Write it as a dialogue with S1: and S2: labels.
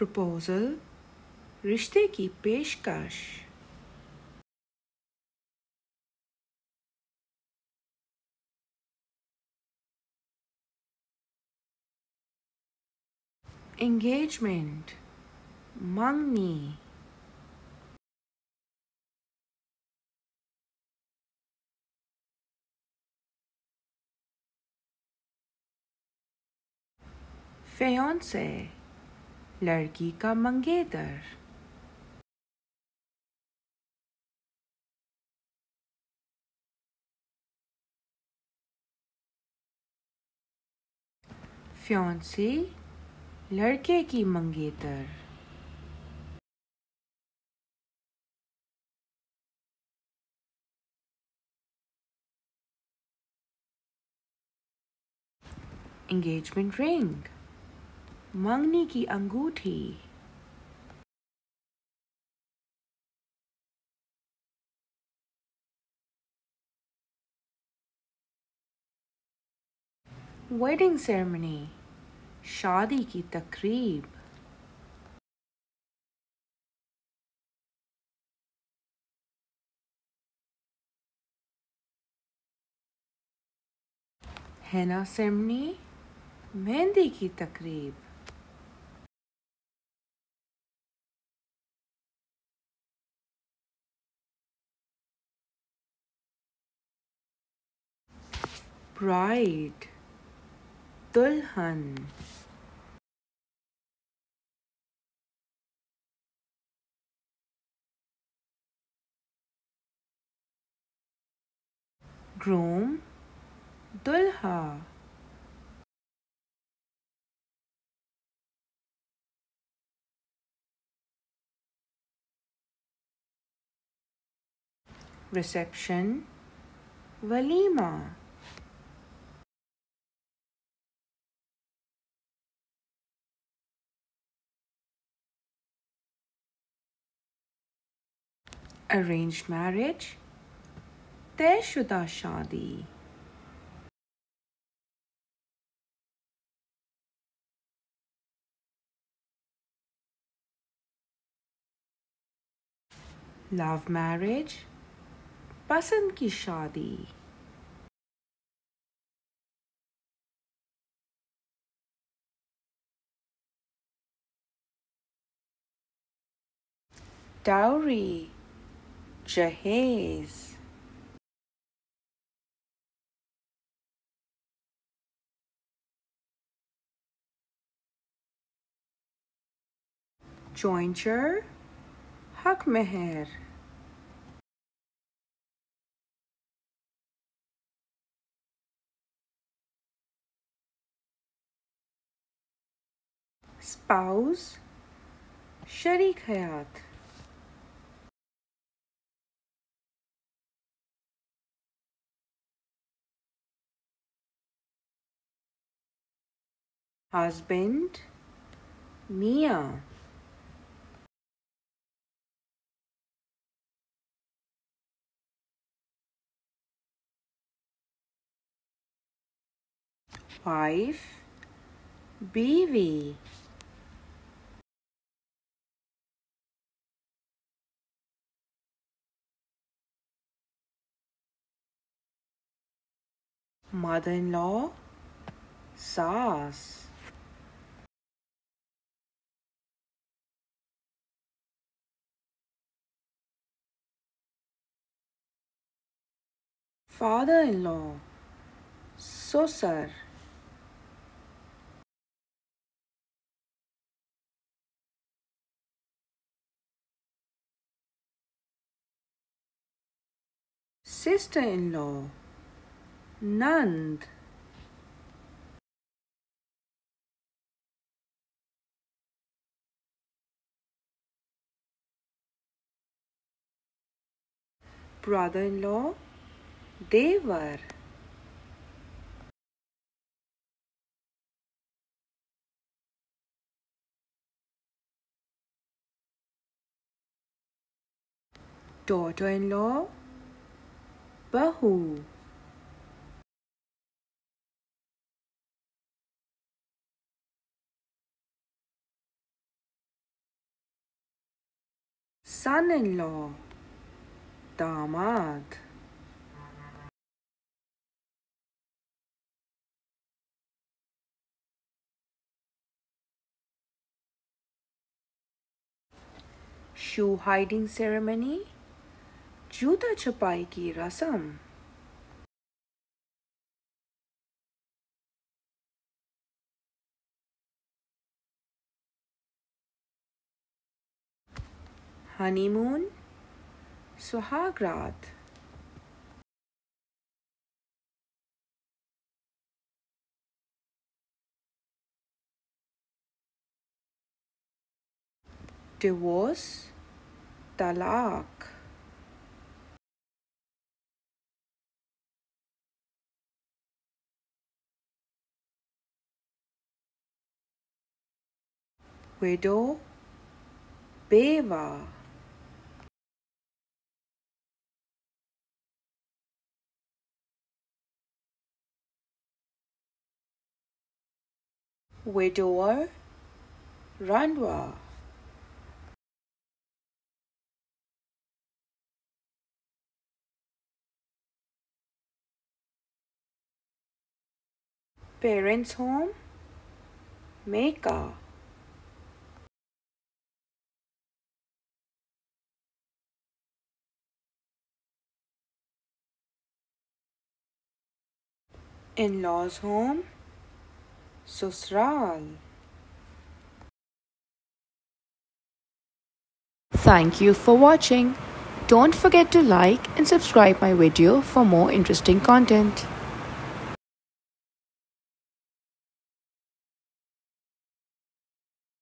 S1: Proposal रिश्ते की पेशकश। एंगेजमेंट मंगनी। फियांसे लड़की का मंगेतर। फियांसी लड़के की मंगेतर। एंगेजमेंट रिंग मंगनी की अंगूठी। वेडिंग सेरेमनी शादी की तकरीब। हैना सेरेमनी मेहंदी की तकरीब। ब्राइड दुल्हन। ग्रूम दुल्हा। रिसेप्शन वलीमा। अरेंज्ड मैरिज तयशुदा शादी। लव मैरिज पसंद की शादी। डाउरी जहेज। जॉइंचर हक मेहर। स्पाउस शरीक हयात। हस्बैंड मियाँ। वाइफ बीवी। मदर इन लॉ सास। फादर इन लॉ ससुर। सिस्टर इन लॉ नंद। ब्रदर इन लॉ देवर। डॉटर इन लॉ बहू। son-in-law, दामाद. Shoe hiding ceremony, जूता छुपाई की रस्म. Honeymoon, सुहाग रात. Divorce, तलाक. Widow, बेवा. Widower, रंडवा. Parents' home, मेका. In-laws' home, ससुराल.
S2: Thank you for watching. Don't forget to like and subscribe my video for more interesting content.